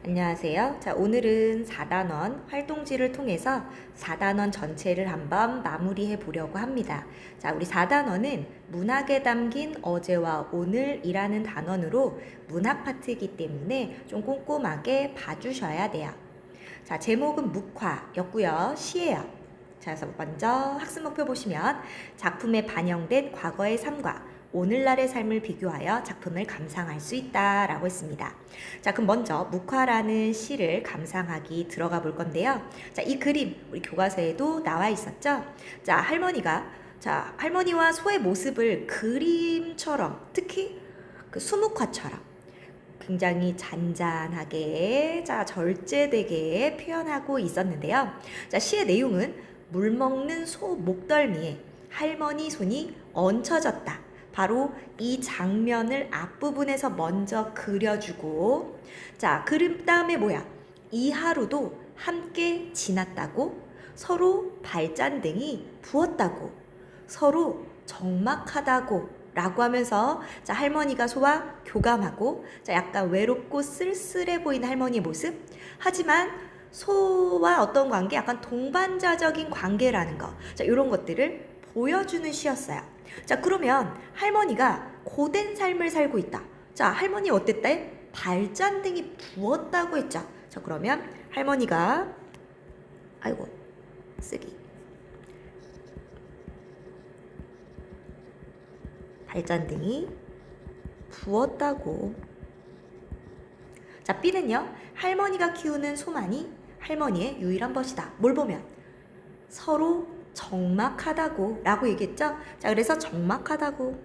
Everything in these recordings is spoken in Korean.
안녕하세요. 자, 오늘은 4단원 활동지를 통해서 4단원 전체를 한번 마무리해 보려고 합니다. 자, 우리 4단원은 문학에 담긴 어제와 오늘이라는 단원으로 문학 파트이기 때문에 좀 꼼꼼하게 봐주셔야 돼요. 자, 제목은 묵화였고요. 시예요. 자, 그래서 먼저 학습 목표 보시면 작품에 반영된 과거의 삶과 오늘날의 삶을 비교하여 작품을 감상할 수 있다라고 했습니다. 자, 그럼 먼저 묵화라는 시를 감상하기 들어가 볼 건데요. 자, 이 그림 우리 교과서에도 나와 있었죠. 자, 할머니와 소의 모습을 그림처럼, 특히 그 수묵화처럼 굉장히 잔잔하게, 자, 절제되게 표현하고 있었는데요. 자, 시의 내용은 물 먹는 소 목덜미에 할머니 손이 얹혀졌다. 바로 이 장면을 앞부분에서 먼저 그려주고, 자, 그림 다음에 뭐야? 이 하루도 함께 지났다고, 서로 발잔등이 부었다고, 서로 적막하다고 라고 하면서, 자, 할머니가 소와 교감하고, 자, 약간 외롭고 쓸쓸해 보이는 할머니의 모습, 하지만 소와 어떤 관계, 약간 동반자적인 관계라는 거, 자, 이런 것들을 보여주는 시였어요. 자, 그러면 할머니가 고된 삶을 살고 있다. 자, 할머니 어땠대? 발잔등이 부었다고 했죠. 자, 그러면 할머니가, 아이고, 쓰기. 발잔등이 부었다고. 자, B는요, 할머니가 키우는 소만이 할머니의 유일한 벗이다. 뭘 보면? 서로 적막하다고 라고 얘기했죠. 자, 그래서 적막하다고.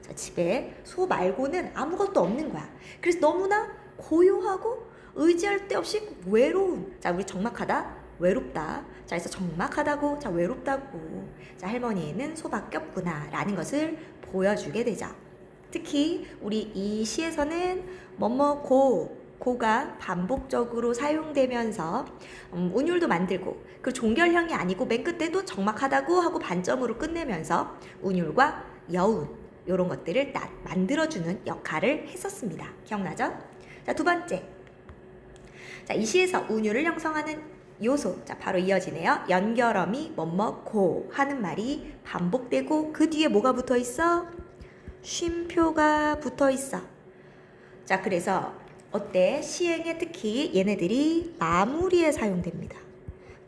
자, 집에 소 말고는 아무것도 없는 거야. 그래서 너무나 고요하고 의지할 데 없이 외로운. 자, 우리 적막하다, 외롭다. 자, 그래서 적막하다고, 자, 외롭다고. 자, 할머니에는 소밖에 없구나 라는 것을 보여주게 되죠. 특히 우리 이 시에서는 고가 반복적으로 사용되면서 운율도 만들고, 그 종결형이 아니고 맨 끝에도 적막하다고 하고 반점으로 끝내면서 운율과 여운 이런 것들을 만들어주는 역할을 했었습니다. 기억나죠? 자, 두 번째. 자, 이 시에서 운율을 형성하는 요소, 자, 바로 이어지네요. 연결어미 고 하는 말이 반복되고 그 뒤에 뭐가 붙어 있어? 쉼표가 붙어 있어. 자, 그래서 어때? 시행에 특히 얘네들이 마무리에 사용됩니다.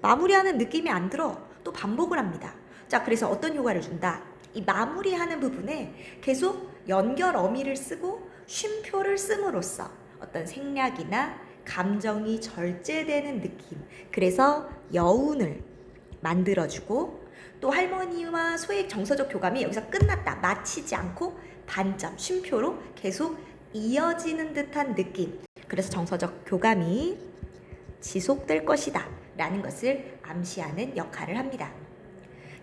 마무리하는 느낌이 안 들어. 또 반복을 합니다. 자, 그래서 어떤 효과를 준다? 이 마무리하는 부분에 계속 연결 어미를 쓰고 쉼표를 씀으로써 어떤 생략이나 감정이 절제되는 느낌, 그래서 여운을 만들어주고, 또 할머니와 소의 정서적 교감이 여기서 끝났다, 마치지 않고 반점, 쉼표로 계속 이어지는 듯한 느낌, 그래서 정서적 교감이 지속될 것이다 라는 것을 암시하는 역할을 합니다.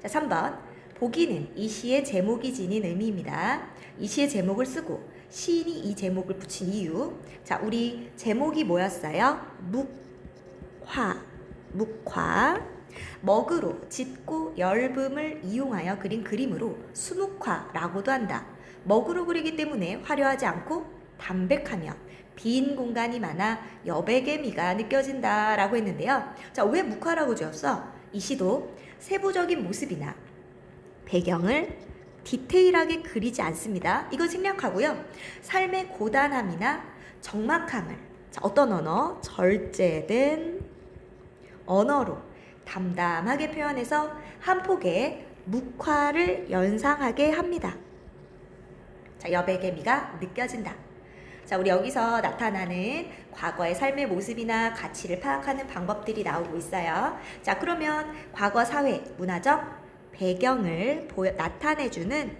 자, 3번. 보기는 이 시의 제목이 지닌 의미입니다. 이 시의 제목을 쓰고 시인이 이 제목을 붙인 이유. 자, 우리 제목이 뭐였어요? 묵화. 먹으로 짙고 엷음을 이용하여 그린 그림으로 수묵화라고도 한다. 먹으로 그리기 때문에 화려하지 않고 담백하며 빈 공간이 많아 여백의 미가 느껴진다라고 했는데요. 자, 왜 묵화라고 지었어? 이 시도 세부적인 모습이나 배경을 디테일하게 그리지 않습니다. 이거 생략하고요. 삶의 고단함이나 적막함을, 자, 어떤 언어? 절제된 언어로 담담하게 표현해서 한 폭의 묵화를 연상하게 합니다. 자, 여백의 미가 느껴진다. 자, 우리 여기서 나타나는 과거의 삶의 모습이나 가치를 파악하는 방법들이 나오고 있어요. 자, 그러면 과거 사회, 문화적 배경을 나타내주는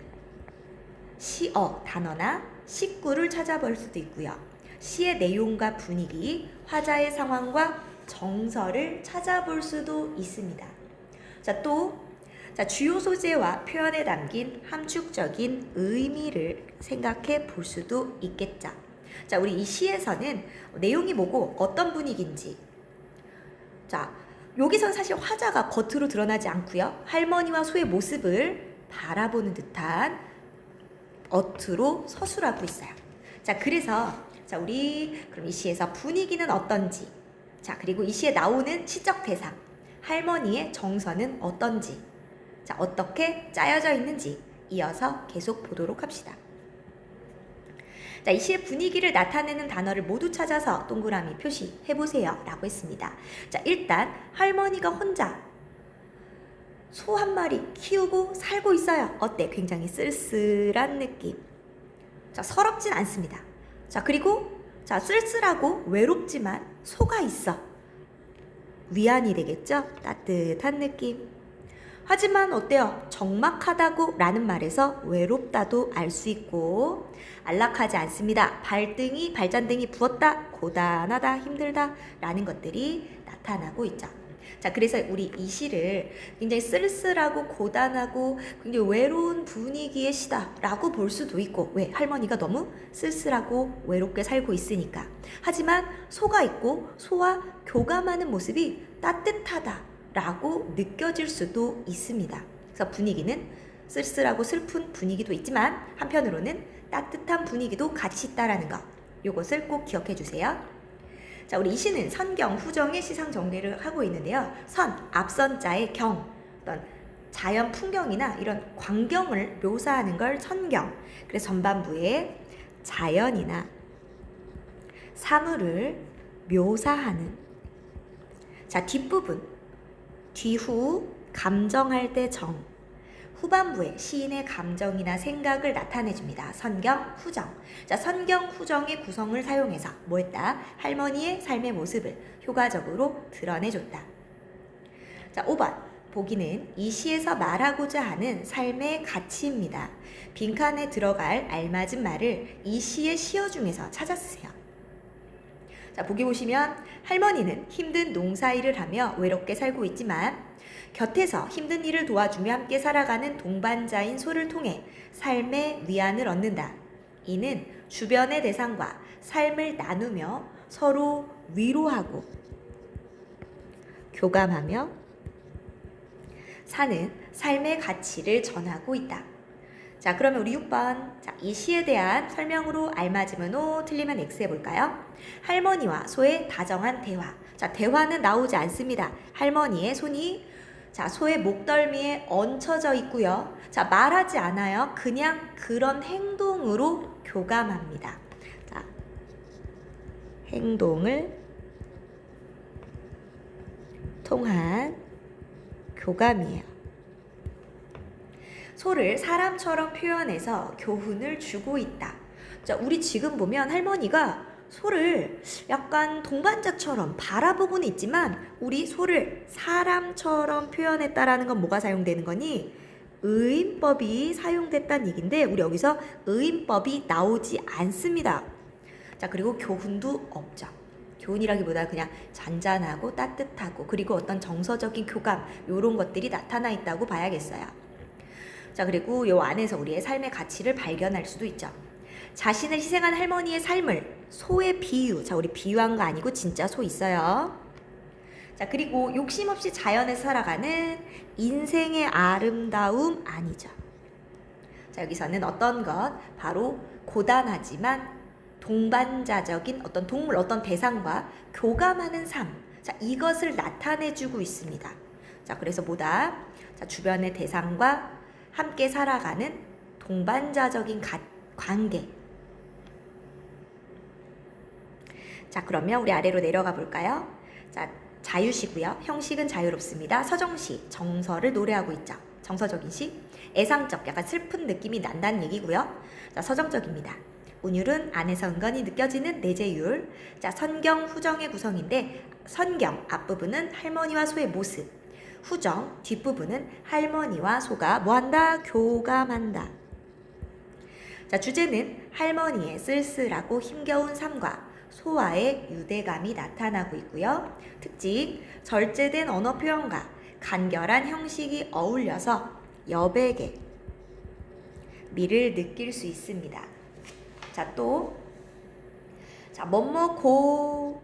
시어 단어나 식구를 찾아볼 수도 있고요. 시의 내용과 분위기, 화자의 상황과 정서를 찾아볼 수도 있습니다. 자, 주요 소재와 표현에 담긴 함축적인 의미를 생각해 볼 수도 있겠죠. 자, 우리 이 시에서는 내용이 뭐고 어떤 분위기인지, 자, 여기선 사실 화자가 겉으로 드러나지 않고요. 할머니와 소의 모습을 바라보는 듯한 어투로 서술하고 있어요. 자, 그래서 자, 우리 그럼 이 시에서 분위기는 어떤지, 자, 그리고 이 시에 나오는 시적 대상, 할머니의 정서는 어떤지, 자, 어떻게 짜여져 있는지 이어서 계속 보도록 합시다. 자, 이 시의 분위기를 나타내는 단어를 모두 찾아서 동그라미 표시해보세요 라고 했습니다. 자, 일단 할머니가 혼자 소 한 마리 키우고 살고 있어요. 어때? 굉장히 쓸쓸한 느낌. 자, 서럽진 않습니다. 자, 그리고 자, 쓸쓸하고 외롭지만 소가 있어. 위안이 되겠죠? 따뜻한 느낌. 하지만 어때요? 적막하다고 라는 말에서 외롭다도 알 수 있고 안락하지 않습니다. 발잔등이 부었다, 고단하다, 힘들다 라는 것들이 나타나고 있죠. 자, 그래서 우리 이 시를 굉장히 쓸쓸하고 고단하고 굉장히 외로운 분위기의 시다라고 볼 수도 있고, 왜? 할머니가 너무 쓸쓸하고 외롭게 살고 있으니까. 하지만 소가 있고 소와 교감하는 모습이 따뜻하다라고 느껴질 수도 있습니다. 그래서 분위기는 쓸쓸하고 슬픈 분위기도 있지만 한편으로는 따뜻한 분위기도 같이 있다라는 거, 요것을 꼭 기억해 주세요. 자, 우리 이 시는 선경, 후정의 시상 정리를 하고 있는데요. 선, 앞선 자의 경, 어떤 자연 풍경이나 이런 광경을 묘사하는 걸 선경. 그래서 전반부에 자연이나 사물을 묘사하는. 자, 뒷부분, 뒤후, 감정할 때 정. 후반부에 시인의 감정이나 생각을 나타내줍니다. 선경, 후정. 자, 선경, 후정의 구성을 사용해서 뭐 했다? 할머니의 삶의 모습을 효과적으로 드러내줬다. 자, 5번. 보기는 이 시에서 말하고자 하는 삶의 가치입니다. 빈칸에 들어갈 알맞은 말을 이 시의 시어 중에서 찾아 쓰세요. 자, 보기 보시면 할머니는 힘든 농사일을 하며 외롭게 살고 있지만 곁에서 힘든 일을 도와주며 함께 살아가는 동반자인 소를 통해 삶의 위안을 얻는다. 이는 주변의 대상과 삶을 나누며 서로 위로하고 교감하며 사는 삶의 가치를 전하고 있다. 자, 그러면 우리 6번. 자, 이 시에 대한 설명으로 알맞으면 O, 틀리면 X 해볼까요? 할머니와 소의 다정한 대화. 자, 대화는 나오지 않습니다. 할머니의 손이 자, 소의 목덜미에 얹혀져 있고요. 자, 말하지 않아요. 그냥 그런 행동으로 교감합니다. 자, 행동을 통한 교감이에요. 소를 사람처럼 표현해서 교훈을 주고 있다. 자, 우리 지금 보면 할머니가 소를 약간 동반자처럼 바라보고는 있지만 우리 소를 사람처럼 표현했다라는 건 뭐가 사용되는 거니? 의인법이 사용됐다는 얘기인데 우리 여기서 의인법이 나오지 않습니다. 자, 그리고 교훈도 없죠. 교훈이라기보다 그냥 잔잔하고 따뜻하고 그리고 어떤 정서적인 교감 이런 것들이 나타나 있다고 봐야겠어요. 자, 그리고 요 안에서 우리의 삶의 가치를 발견할 수도 있죠. 자신을 희생한 할머니의 삶을 소의 비유. 자, 우리 비유한 거 아니고 진짜 소 있어요. 자, 그리고 욕심 없이 자연에서 살아가는 인생의 아름다움 아니죠. 자, 여기서는 어떤 것? 바로 고단하지만 동반자적인 어떤 동물, 어떤 대상과 교감하는 삶. 자, 이것을 나타내주고 있습니다. 자, 그래서 뭐다? 자, 주변의 대상과 함께 살아가는 동반자적인 관계. 자, 그러면 우리 아래로 내려가 볼까요? 자, 자유시고요. 형식은 자유롭습니다. 서정시, 정서를 노래하고 있죠. 정서적인 시. 애상적, 약간 슬픈 느낌이 난다는 얘기고요. 자, 서정적입니다. 운율은 안에서 은근히 느껴지는 내재율. 자, 선경, 후정의 구성인데 선경, 앞부분은 할머니와 소의 모습. 후정, 뒷부분은 할머니와 소가 뭐한다? 교감한다. 자, 주제는 할머니의 쓸쓸하고 힘겨운 삶과 소와의 유대감이 나타나고 있고요. 특징, 절제된 언어 표현과 간결한 형식이 어울려서 여백의 미를 느낄 수 있습니다. 자, 또 자, 뭐뭐고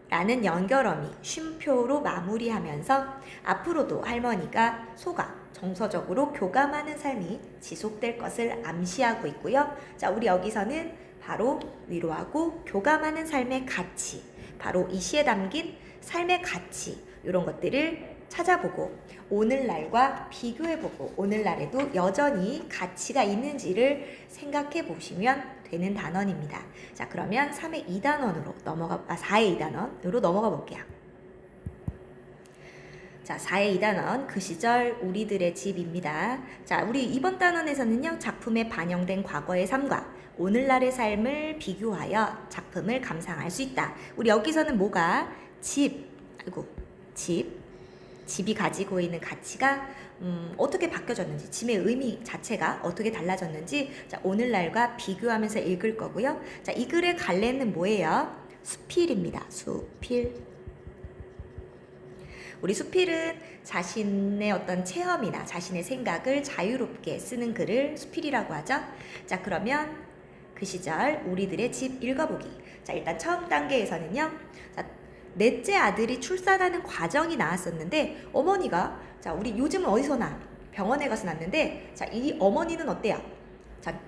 라는 연결어미 쉼표로 마무리하면서 앞으로도 할머니가 소가 정서적으로 교감하는 삶이 지속될 것을 암시하고 있고요. 자, 우리 여기서는 바로 위로하고 교감하는 삶의 가치, 바로 이 시에 담긴 삶의 가치, 이런 것들을 찾아보고 오늘날과 비교해보고 오늘날에도 여전히 가치가 있는지를 생각해 보시면 되는 단원입니다. 자, 그러면 3의 2단원으로 4의 2단원으로 넘어가 볼게요. 자, 4의 2단원 그 시절 우리들의 집입니다. 자, 우리 이번 단원에서는요, 작품에 반영된 과거의 삶과 오늘날의 삶을 비교하여 작품을 감상할 수 있다. 우리 여기서는 뭐가 집이 가지고 있는 가치가 어떻게 바뀌어졌는지, 집의 의미 자체가 어떻게 달라졌는지, 자, 오늘날과 비교하면서 읽을 거고요. 자, 이 글의 갈래는 뭐예요? 수필입니다. 수필. 우리 수필은 자신의 어떤 체험이나 자신의 생각을 자유롭게 쓰는 글을 수필이라고 하죠. 자, 그러면 그 시절 우리들의 집 읽어보기. 자, 일단 처음 단계에서는요, 자, 넷째 아들이 출산하는 과정이 나왔었는데 어머니가, 자, 우리 요즘은 어디서 나? 병원에 가서 낳는데, 자, 이 어머니는 어때요? 자,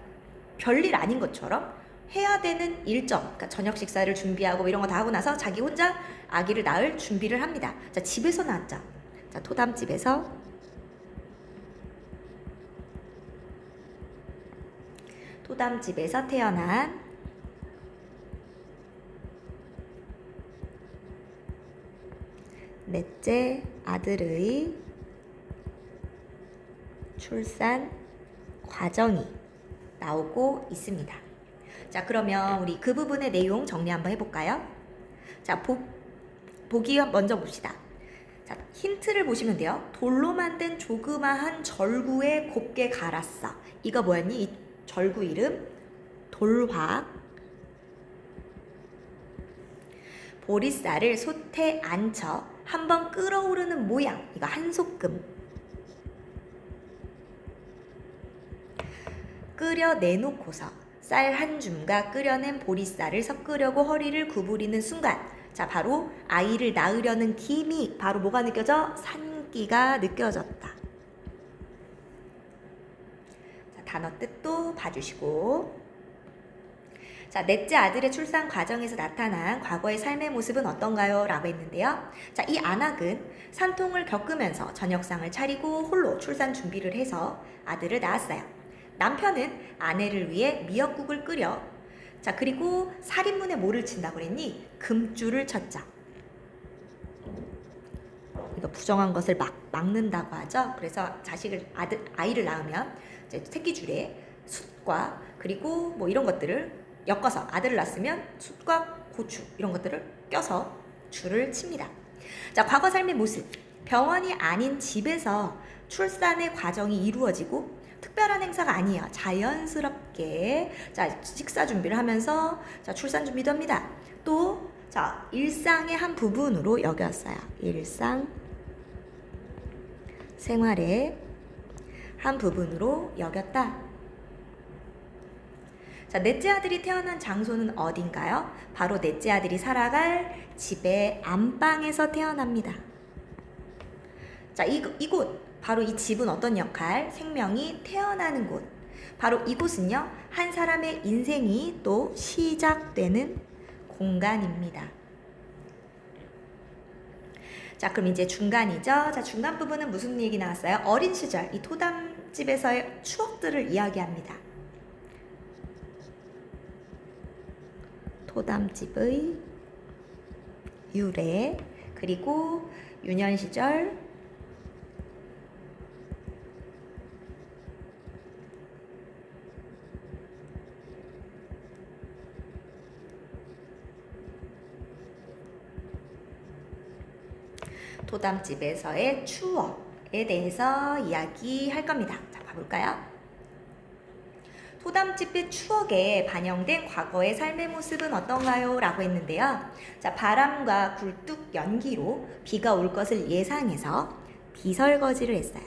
별일 아닌 것처럼 해야 되는 일정, 그러니까 저녁 식사를 준비하고 이런 거 다 하고 나서 자기 혼자 아기를 낳을 준비를 합니다. 자, 집에서 낳았죠. 자, 토담집에서 태어난 넷째 아들의 출산 과정이 나오고 있습니다. 자, 그러면 우리 그 부분의 내용 정리 한번 해볼까요? 자, 보기 먼저 봅시다. 자, 힌트를 보시면 돼요. 돌로 만든 조그마한 절구에 곱게 갈았어. 이거 뭐였니? 이 절구 이름 돌화. 보리쌀을 솥에 앉혀 한번 끓어오르는 모양. 이거 한소끔. 끓여 내놓고서 쌀 한 줌과 끓여낸 보리쌀을 섞으려고 허리를 구부리는 순간, 자, 바로 아이를 낳으려는 김이, 바로 뭐가 느껴져? 산기가 느껴졌다. 자, 단어 뜻도 봐주시고, 자, 넷째 아들의 출산 과정에서 나타난 과거의 삶의 모습은 어떤가요? 라고 했는데요. 자, 이 안악은 산통을 겪으면서 저녁상을 차리고 홀로 출산 준비를 해서 아들을 낳았어요. 남편은 아내를 위해 미역국을 끓여, 자, 그리고 살인문에 뭐를 친다고 그랬니? 금줄을 쳤죠. 이거 부정한 것을 막는다고 하죠. 그래서 아이를 낳으면 이제 새끼줄에 숯과 그리고 뭐 이런 것들을 엮어서, 아들을 낳았으면 숯과 고추 이런 것들을 껴서 줄을 칩니다. 자, 과거 삶의 모습. 병원이 아닌 집에서 출산의 과정이 이루어지고 특별한 행사가 아니에요. 자연스럽게, 자, 식사 준비를 하면서, 자, 출산 준비도 합니다. 또, 자, 일상의 한 부분으로 여겼어요. 일상 생활의 한 부분으로 여겼다. 자, 넷째 아들이 태어난 장소는 어딘가요? 바로 넷째 아들이 살아갈 집의 안방에서 태어납니다. 자, 이곳, 바로 이 집은 어떤 역할? 생명이 태어나는 곳. 바로 이곳은요, 한 사람의 인생이 또 시작되는 공간입니다. 자, 그럼 이제 중간이죠. 자, 중간 부분은 무슨 얘기 나왔어요? 어린 시절, 이 토담집에서의 추억들을 이야기합니다. 토담집의 유래, 그리고 유년 시절, 토담집에서의 추억에 대해서 이야기할 겁니다. 자, 봐볼까요? 토담집의 추억에 반영된 과거의 삶의 모습은 어떤가요? 라고 했는데요. 자, 바람과 굴뚝 연기로 비가 올 것을 예상해서 비설거지를 했어요.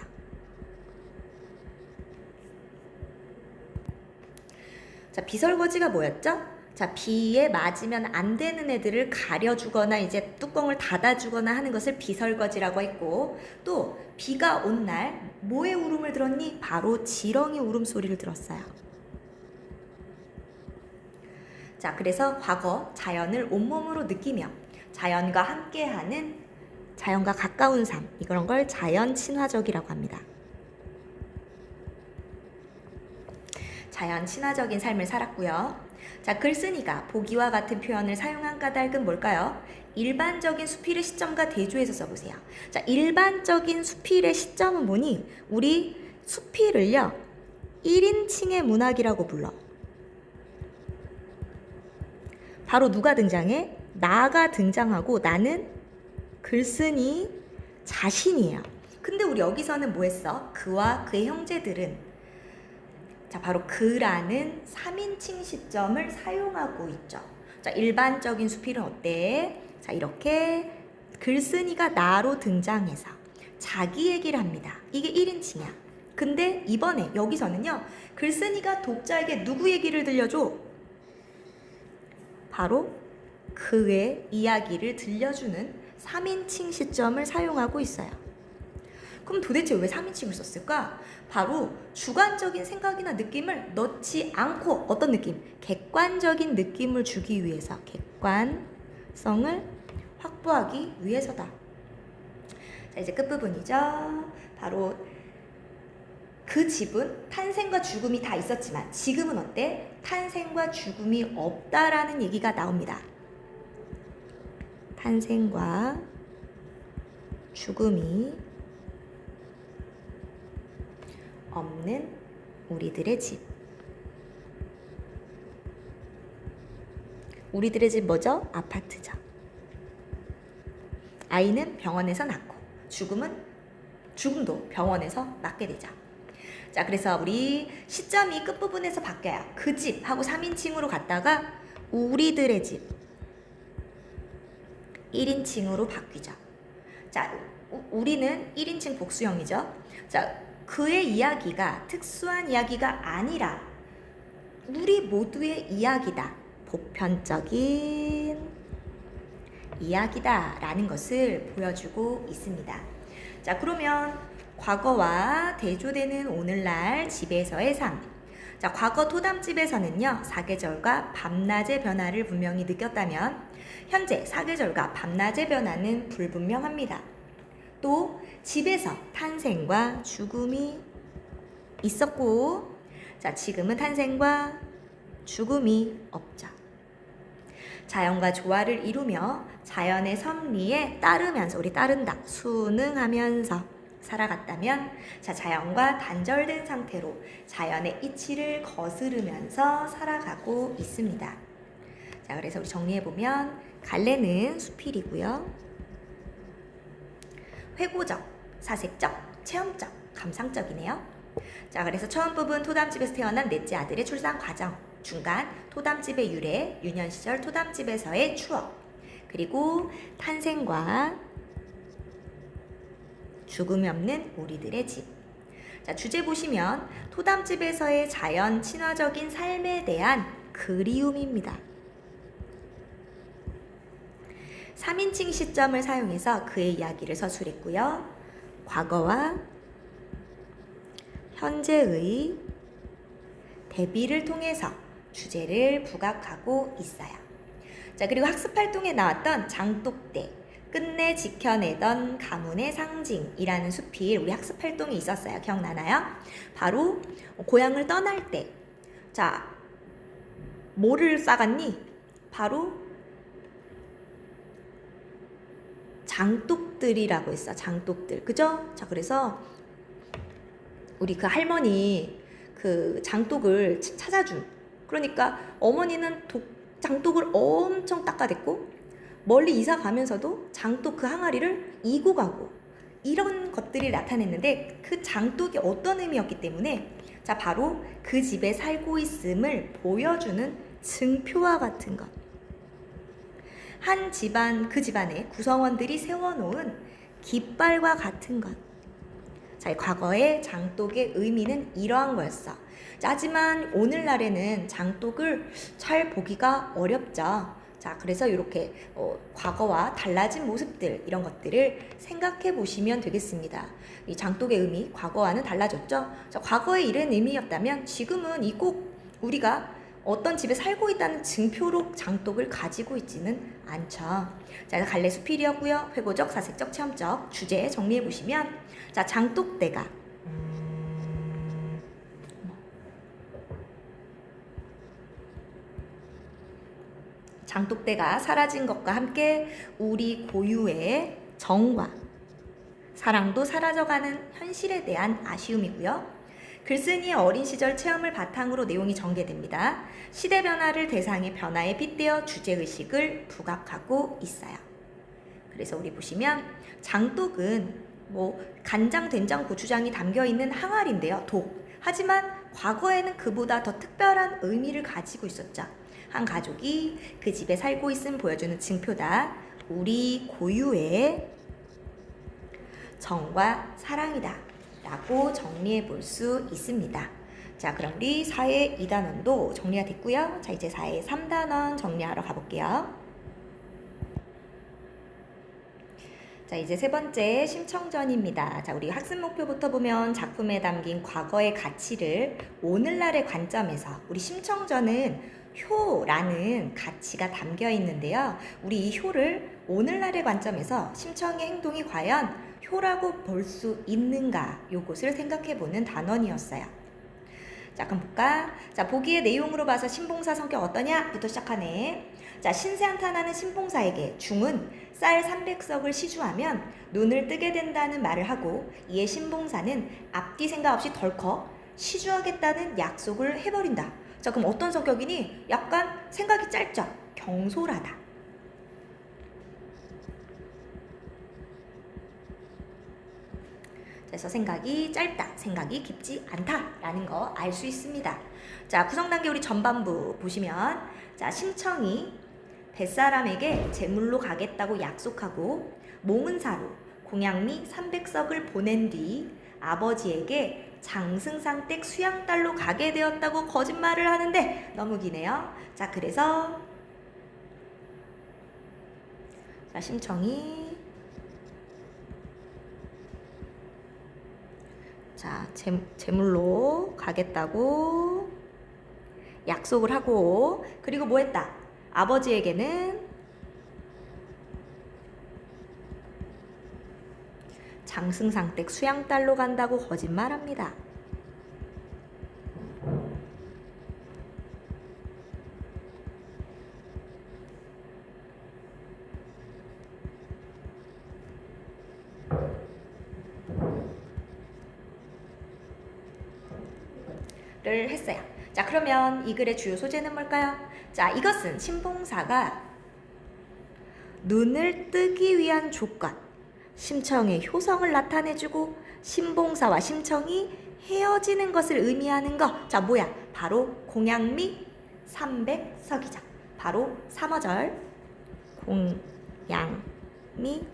자, 비설거지가 뭐였죠? 자, 비에 맞으면 안 되는 애들을 가려주거나 이제 뚜껑을 닫아주거나 하는 것을 비설거지라고 했고, 또 비가 온 날 뭐의 울음을 들었니? 바로 지렁이 울음소리를 들었어요. 자, 그래서 과거 자연을 온몸으로 느끼며 자연과 함께하는, 자연과 가까운 삶, 이런 걸 자연 친화적이라고 합니다. 자연 친화적인 삶을 살았고요. 자, 글쓴이가 보기와 같은 표현을 사용한 까닭은 뭘까요? 일반적인 수필의 시점과 대조해서 써보세요. 자, 일반적인 수필의 시점은 뭐니? 우리 수필을요, 1인칭의 문학이라고 불러. 바로 누가 등장해? 나가 등장하고 나는 글쓴이 자신이에요. 근데 우리 여기서는 뭐 했어? 그와 그의 형제들은, 자, 바로 그라는 3인칭 시점을 사용하고 있죠. 자, 일반적인 수필은 어때? 자, 이렇게 글쓴이가 나로 등장해서 자기 얘기를 합니다. 이게 1인칭이야. 근데 이번에 여기서는요, 글쓴이가 독자에게 누구 얘기를 들려줘? 바로 그의 이야기를 들려주는 3인칭 시점을 사용하고 있어요. 그럼 도대체 왜 3인칭을 썼을까? 바로 주관적인 생각이나 느낌을 넣지 않고 어떤 느낌? 객관적인 느낌을 주기 위해서, 객관성을 확보하기 위해서다. 자, 이제 끝부분이죠. 바로 그 집은 탄생과 죽음이 다 있었지만 지금은 어때? 탄생과 죽음이 없다라는 얘기가 나옵니다. 탄생과 죽음이 없는 우리들의 집. 우리들의 집 뭐죠? 아파트죠. 아이는 병원에서 낳고 죽음도 병원에서 낳게 되죠. 자, 그래서 우리 시점이 끝부분에서 바뀌어요. 그 집 하고 3인칭으로 갔다가 우리들의 집 1인칭으로 바뀌죠. 자, 우리는 1인칭 복수형이죠. 자, 그의 이야기가 특수한 이야기가 아니라 우리 모두의 이야기다. 보편적인 이야기다 라는 것을 보여주고 있습니다. 자, 그러면 과거와 대조되는 오늘날 집에서의 삶. 자, 과거 토담집에서는요, 사계절과 밤낮의 변화를 분명히 느꼈다면 현재 사계절과 밤낮의 변화는 불분명합니다. 또 집에서 탄생과 죽음이 있었고, 자, 지금은 탄생과 죽음이 없죠. 자연과 조화를 이루며 자연의 섭리에 따르면서, 우리 따른다, 순응하면서 살아갔다면, 자, 자연과 단절된 상태로 자연의 이치를 거스르면서 살아가고 있습니다. 자, 그래서 우리 정리해보면 갈래는 수필이고요. 회고적, 사색적, 체험적, 감상적이네요. 자, 그래서 처음 부분 토담집에서 태어난 넷째 아들의 출산 과정, 중간 토담집의 유래, 유년 시절 토담집에서의 추억, 그리고 탄생과 죽음이 없는 우리들의 집. 자, 주제 보시면 토담집에서의 자연 친화적인 삶에 대한 그리움입니다. 3인칭 시점을 사용해서 그의 이야기를 서술했고요. 과거와 현재의 대비를 통해서 주제를 부각하고 있어요. 자, 그리고 학습활동에 나왔던 장독대, 끝내 지켜내던 가문의 상징이라는 수필, 우리 학습활동이 있었어요. 기억나나요? 바로 고향을 떠날 때, 자, 뭐를 싸갔니? 바로 장독들이라고 했어. 장독들, 그죠? 자, 그래서 우리 그 할머니 그 장독을 찾아준, 그러니까 어머니는 장독을 엄청 닦아댔고 멀리 이사 가면서도 장독 그 항아리를 이고 가고, 이런 것들이 나타냈는데 그 장독이 어떤 의미였기 때문에, 자, 바로 그 집에 살고 있음을 보여주는 증표와 같은 것. 한 집안, 그 집안의 구성원들이 세워놓은 깃발과 같은 것. 자, 과거의 장독의 의미는 이러한 거였어. 자, 하지만 오늘날에는 장독을 잘 보기가 어렵죠. 자, 그래서 이렇게 과거와 달라진 모습들 이런 것들을 생각해 보시면 되겠습니다. 이 장독의 의미, 과거와는 달라졌죠. 자, 과거에 이런 의미였다면 지금은 이 꼭 우리가 어떤 집에 살고 있다는 증표로 장독을 가지고 있지는 않죠. 자, 갈래수필이었고요. 회고적, 사색적, 체험적 주제 정리해 보시면 자, 장독대가 장독대가 사라진 것과 함께 우리 고유의 정과 사랑도 사라져가는 현실에 대한 아쉬움이고요. 글쓴이의 어린 시절 체험을 바탕으로 내용이 전개됩니다. 시대 변화를 대상의 변화에 빗대어 주제의식을 부각하고 있어요. 그래서 우리 보시면 장독은 간장, 된장, 고추장이 담겨있는 항아리인데요. 독. 하지만 과거에는 그보다 더 특별한 의미를 가지고 있었죠. 한 가족이 그 집에 살고 있음을 보여주는 증표다. 우리 고유의 정과 사랑이다 라고 정리해 볼 수 있습니다. 자, 그럼 우리 사회 2단원도 정리가 됐고요. 자, 이제 사회 3단원 정리하러 가볼게요. 자, 이제 세 번째 심청전입니다. 자, 우리 학습 목표부터 보면 작품에 담긴 과거의 가치를 오늘날의 관점에서 우리 심청전은 효라는 가치가 담겨 있는데요. 우리 이 효를 오늘날의 관점에서 심청의 행동이 과연 효라고 볼 수 있는가 요것을 생각해보는 단원이었어요. 자, 그럼 볼까? 자, 보기의 내용으로 봐서 신봉사 성격 어떠냐? 부터 시작하네. 자, 신세 한탄하는 신봉사에게 중은 쌀 300석을 시주하면 눈을 뜨게 된다는 말을 하고 이에 신봉사는 앞뒤 생각 없이 덜컥 시주하겠다는 약속을 해버린다. 자, 그럼 어떤 성격이니? 약간 생각이 짧죠? 경솔하다. 그래서 생각이 짧다, 생각이 깊지 않다라는 거 알 수 있습니다. 자, 구성단계 우리 전반부 보시면 자, 심청이 뱃사람에게 제물로 가겠다고 약속하고 몽은사로 공양미 300석을 보낸 뒤 아버지에게 장승상댁 수양딸로 가게 되었다고 거짓말을 하는데 너무 기네요. 자, 그래서 자, 심청이 자, 제물로 가겠다고 약속을 하고 그리고 뭐 했다? 아버지에게는 장승상댁 수양딸로 간다고 거짓말합니다. 를 했어요. 자, 그러면 이 글의 주요 소재는 뭘까요? 자, 이것은 신봉사가 눈을 뜨기 위한 조건, 심청의 효성을 나타내주고 신봉사와 심청이 헤어지는 것을 의미하는 것. 자, 뭐야? 바로 공양미 300석이죠. 바로 3어절 공양미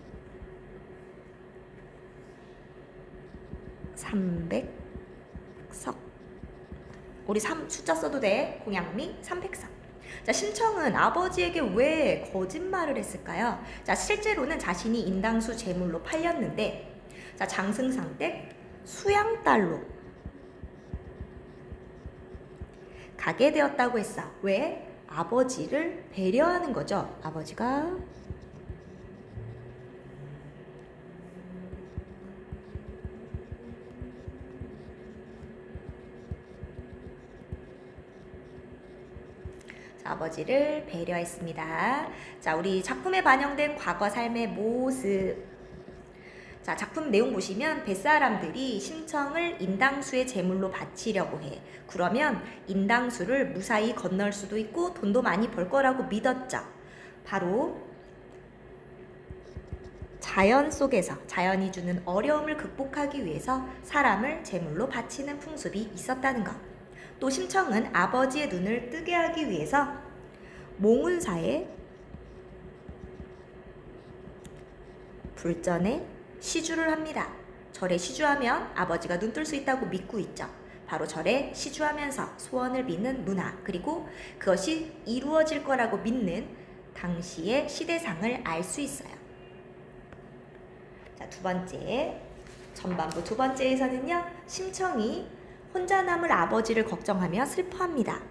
300석. 우리 숫자 써도 돼. 공양미 300석. 자, 심청은 아버지에게 왜 거짓말을 했을까요? 자, 실제로는 자신이 인당수 제물로 팔렸는데 자, 장승상댁 수양딸로 가게 되었다고 했어. 왜? 아버지를 배려하는 거죠. 아버지가 아버지를 배려했습니다. 자, 우리 작품에 반영된 과거 삶의 모습. 자, 작품 내용 보시면 뱃사람들이 심청을 인당수의 제물로 바치려고 해. 그러면 인당수를 무사히 건널 수도 있고 돈도 많이 벌 거라고 믿었죠. 바로 자연 속에서 자연이 주는 어려움을 극복하기 위해서 사람을 제물로 바치는 풍습이 있었다는 것. 또 심청은 아버지의 눈을 뜨게 하기 위해서 몽운사에 불전에 시주를 합니다. 절에 시주하면 아버지가 눈 뜰 수 있다고 믿고 있죠. 바로 절에 시주하면서 소원을 믿는 문화, 그리고 그것이 이루어질 거라고 믿는 당시의 시대상을 알 수 있어요. 자, 두 번째. 전반부 두 번째에서는요. 심청이 혼자 남을 아버지를 걱정하며 슬퍼합니다.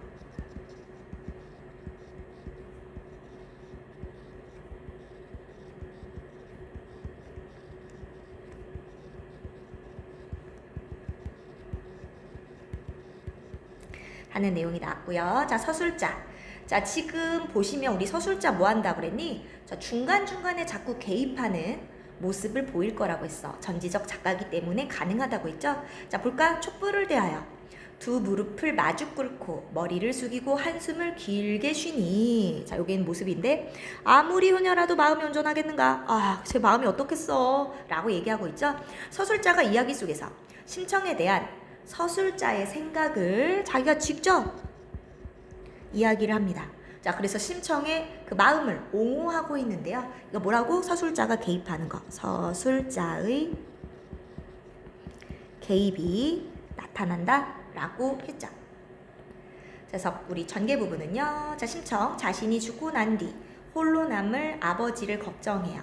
하는 내용이 나왔고요. 자, 서술자. 자, 지금 보시면 우리 서술자 뭐 한다 그랬니? 자, 중간중간에 자꾸 개입하는 모습을 보일 거라고 했어. 전지적 작가이기 때문에 가능하다고 했죠? 자, 볼까? 촛불을 대하여 두 무릎을 마주 꿇고 머리를 숙이고 한숨을 길게 쉬니. 자, 여기는 모습인데 아무리 효녀라도 마음이 온전하겠는가? 아, 제 마음이 어떻겠어? 라고 얘기하고 있죠? 서술자가 이야기 속에서 심청에 대한 서술자의 생각을 자기가 직접 이야기를 합니다. 자, 그래서 심청의 그 마음을 옹호하고 있는데요. 이거 뭐라고? 서술자가 개입하는 거. 서술자의 개입이 나타난다 라고 했죠. 그래서 우리 전개 부분은요. 자, 심청 자신이 죽고 난 뒤 홀로 남을 아버지를 걱정해요.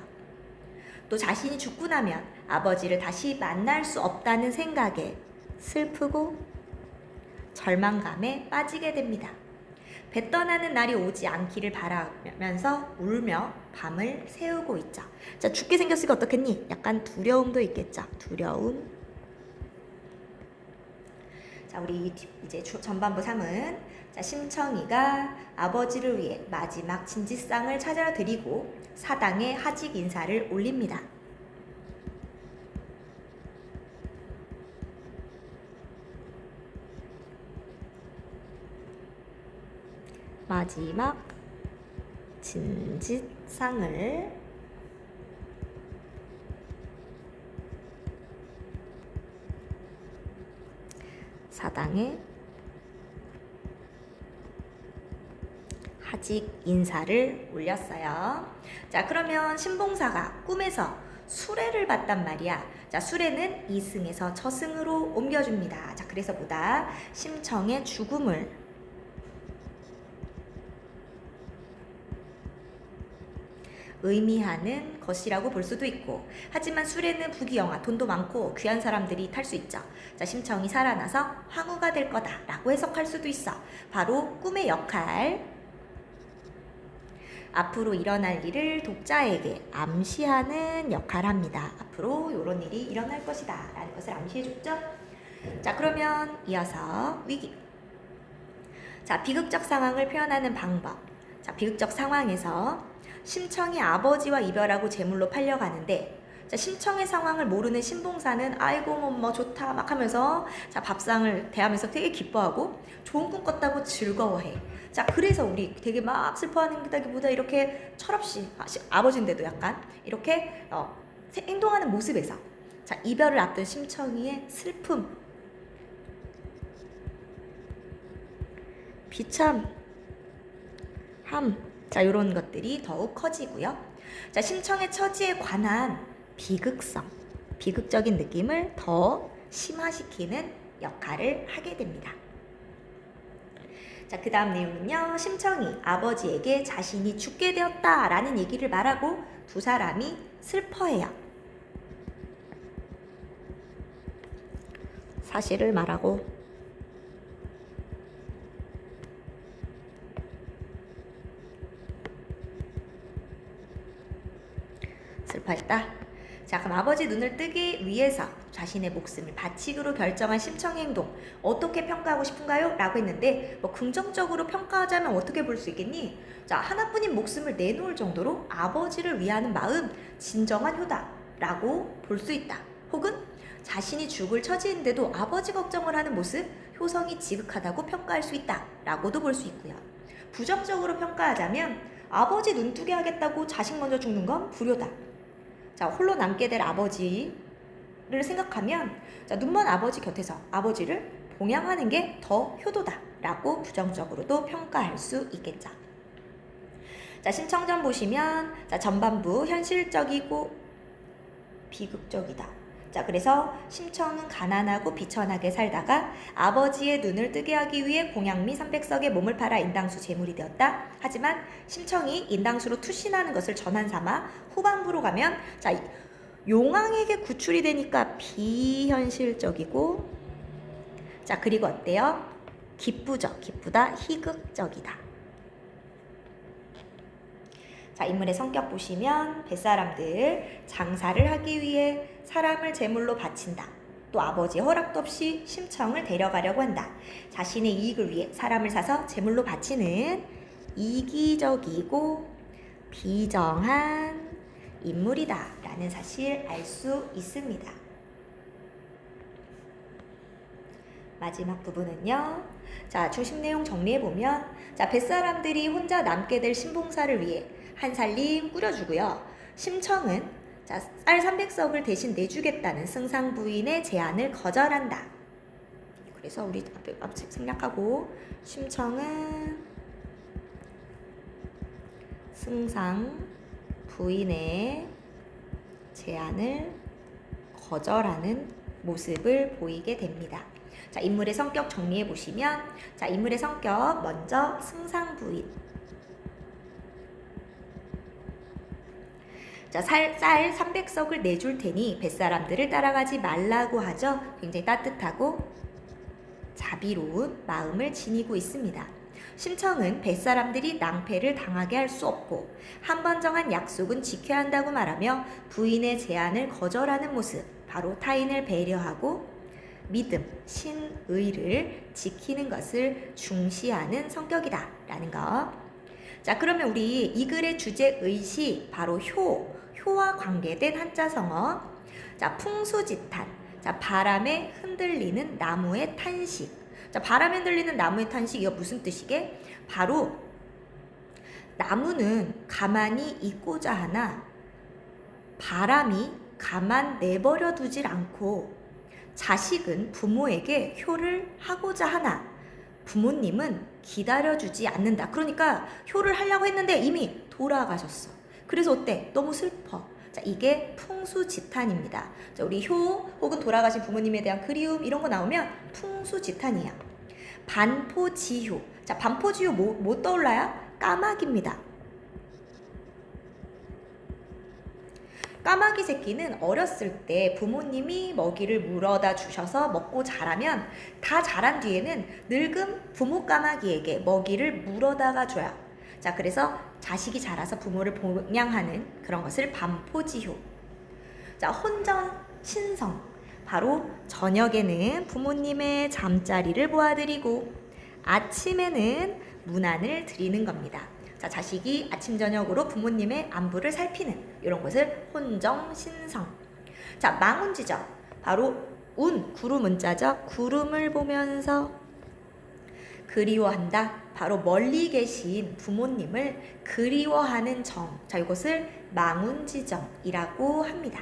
또 자신이 죽고 나면 아버지를 다시 만날 수 없다는 생각에 슬프고 절망감에 빠지게 됩니다. 배 떠나는 날이 오지 않기를 바라면서 울며 밤을 새우고 있죠. 자, 죽게 생겼으니까 어떻겠니? 약간 두려움도 있겠죠. 두려움. 자, 우리 이제 전반부 3은 자, 심청이가 아버지를 위해 마지막 진지상을 찾아드리고 사당에 하직 인사를 올립니다. 마지막 진지상을 사당에 하직 인사를 올렸어요. 자, 그러면 신봉사가 꿈에서 수레를 봤단 말이야. 자, 수레는 2승에서 저승으로 옮겨줍니다. 자, 그래서 보다 심청의 죽음을 의미하는 것이라고 볼 수도 있고, 하지만 수레는 부귀영화, 돈도 많고 귀한 사람들이 탈 수 있죠. 자, 심청이 살아나서 황후가 될 거다라고 해석할 수도 있어. 바로 꿈의 역할, 앞으로 일어날 일을 독자에게 암시하는 역할을 합니다. 앞으로 이런 일이 일어날 것이다 라는 것을 암시해줬죠. 자, 그러면 이어서 위기. 자, 비극적 상황을 표현하는 방법. 자, 비극적 상황에서 심청이 아버지와 이별하고 제물로 팔려가는데, 자, 심청의 상황을 모르는 신봉사는 아이고 뭐 좋다 막 하면서 자, 밥상을 대하면서 되게 기뻐하고 좋은 꿈 꿨다고 즐거워해. 자, 그래서 우리 되게 막 슬퍼하는 게다기보다 이렇게 철없이 아버지인데도 약간 이렇게 행동하는 모습에서 자, 이별을 앞둔 심청이의 슬픔, 비참함, 자, 이런 것들이 더욱 커지고요. 자, 심청의 처지에 관한 비극성, 비극적인 느낌을 더 심화시키는 역할을 하게 됩니다. 자, 그 다음 내용은요. 심청이 아버지에게 자신이 죽게 되었다라는 얘기를 말하고 두 사람이 슬퍼해요. 사실을 말하고 슬퍼했다. 자, 그럼 아버지 눈을 뜨기 위해서 자신의 목숨을 바치기로 결정한 심청의 행동 어떻게 평가하고 싶은가요? 라고 했는데 뭐 긍정적으로 평가하자면 어떻게 볼 수 있겠니? 자, 하나뿐인 목숨을 내놓을 정도로 아버지를 위하는 마음 진정한 효다라고 볼 수 있다. 혹은 자신이 죽을 처지인데도 아버지 걱정을 하는 모습 효성이 지극하다고 평가할 수 있다라고도 볼 수 있고요. 부정적으로 평가하자면 아버지 눈뜨게 하겠다고 자식 먼저 죽는 건 불효다. 자, 홀로 남게 될 아버지를 생각하면 자, 눈먼 아버지 곁에서 아버지를 봉양하는 게 더 효도다라고 부정적으로도 평가할 수 있겠죠. 자, 심청전 보시면 자, 전반부 현실적이고 비극적이다. 자, 그래서 심청은 가난하고 비천하게 살다가 아버지의 눈을 뜨게 하기 위해 공양미 300석의 몸을 팔아 인당수 제물이 되었다. 하지만 심청이 인당수로 투신하는 것을 전환 삼아 후반부로 가면 자, 용왕에게 구출이 되니까 비현실적이고 자, 그리고 어때요? 기쁘죠. 기쁘다. 희극적이다. 자, 인물의 성격 보시면 뱃사람들 장사를 하기 위해 사람을 제물로 바친다. 또 아버지의 허락도 없이 심청을 데려가려고 한다. 자신의 이익을 위해 사람을 사서 제물로 바치는 이기적이고 비정한 인물이다 라는 사실 알 수 있습니다. 마지막 부분은요. 자, 중심 내용 정리해보면 자, 뱃사람들이 혼자 남게 될 신봉사를 위해 한 살림 꾸려주고요. 심청은 자, 쌀 300석을 대신 내주겠다는 승상 부인의 제안을 거절한다. 그래서 우리 앞에 생략하고 심청은 승상 부인의 제안을 거절하는 모습을 보이게 됩니다. 자, 인물의 성격 정리해 보시면 자, 인물의 성격 먼저 승상 부인. 자, 쌀 300석을 내줄 테니 뱃사람들을 따라가지 말라고 하죠. 굉장히 따뜻하고 자비로운 마음을 지니고 있습니다. 심청은 뱃사람들이 낭패를 당하게 할 수 없고 한 번 정한 약속은 지켜야 한다고 말하며 부인의 제안을 거절하는 모습, 바로 타인을 배려하고 믿음, 신의를 지키는 것을 중시하는 성격이다 라는 거. 자, 그러면 우리 이 글의 주제 의시 바로 효와 관계된 한자성어. 자, 풍수지탄. 자, 바람에 흔들리는 나무의 탄식. 자, 바람에 흔들리는 나무의 탄식, 이거 무슨 뜻이게? 바로 나무는 가만히 있고자 하나 바람이 가만 내버려 두질 않고, 자식은 부모에게 효를 하고자 하나 부모님은 기다려주지 않는다. 그러니까 효를 하려고 했는데 이미 돌아가셨어. 그래서 어때? 너무 슬퍼. 자, 이게 풍수지탄입니다. 자, 우리 효 혹은 돌아가신 부모님에 대한 그리움 이런 거 나오면 풍수지탄이야. 반포지효. 자, 반포지효 뭐 떠올라요? 까마귀입니다. 까마귀 새끼는 어렸을 때 부모님이 먹이를 물어다 주셔서 먹고 자라면 다 자란 뒤에는 늙은 부모 까마귀에게 먹이를 물어다가 줘요. 자, 그래서 자식이 자라서 부모를 봉양하는 그런 것을 반포지효. 자, 혼전신성. 바로 저녁에는 부모님의 잠자리를 보아드리고 아침에는 문안을 드리는 겁니다. 자, 자식이 아침 저녁으로 부모님의 안부를 살피는 이런 것을 혼정신성. 자, 망운지죠. 바로 구름 문자죠. 구름을 보면서 그리워한다. 바로 멀리 계신 부모님을 그리워하는 정. 자, 이것을 망운지정이라고 합니다.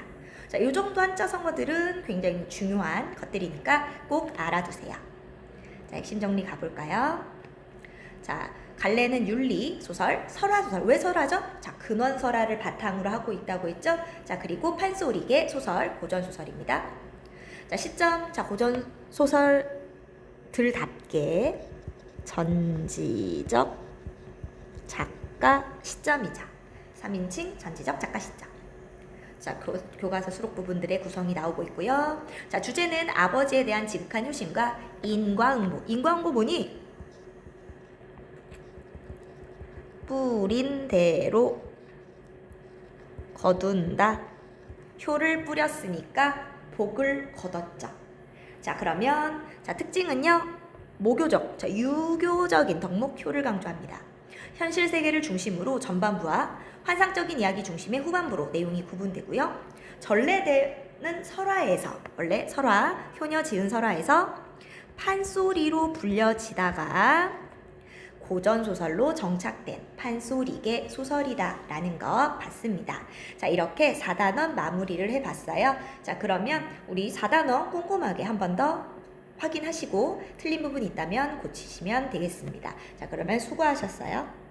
자, 이 정도 한자 성어들은 굉장히 중요한 것들이니까 꼭 알아두세요. 자, 핵심 정리 가볼까요? 자, 갈래는 윤리 소설, 설화 소설. 왜 설화죠? 자, 근원 설화를 바탕으로 하고 있다고 했죠? 자, 그리고 판소리계 소설, 고전 소설입니다. 자, 시점. 자, 고전 소설들답게 전지적 작가 시점이자 3인칭 전지적 작가 시점. 자, 교과서 수록 부분들의 구성이 나오고 있고요. 자, 주제는 아버지에 대한 지극한 효심과 인과응보. 인과응보 보니 뿌린 대로 거둔다. 효를 뿌렸으니까 복을 거뒀죠. 자, 그러면 자, 특징은요. 모교적, 자, 유교적인 덕목 효를 강조합니다. 현실 세계를 중심으로 전반부와 환상적인 이야기 중심의 후반부로 내용이 구분되고요. 전래되는 설화에서, 원래 설화, 효녀 지은 설화에서 판소리로 불려지다가 고전소설로 정착된 판소리계 소설이다 라는 거 봤습니다. 자, 이렇게 4단원 마무리를 해봤어요. 자, 그러면 우리 4단원 꼼꼼하게 한 번 더 확인하시고 틀린 부분이 있다면 고치시면 되겠습니다. 자, 그러면 수고하셨어요.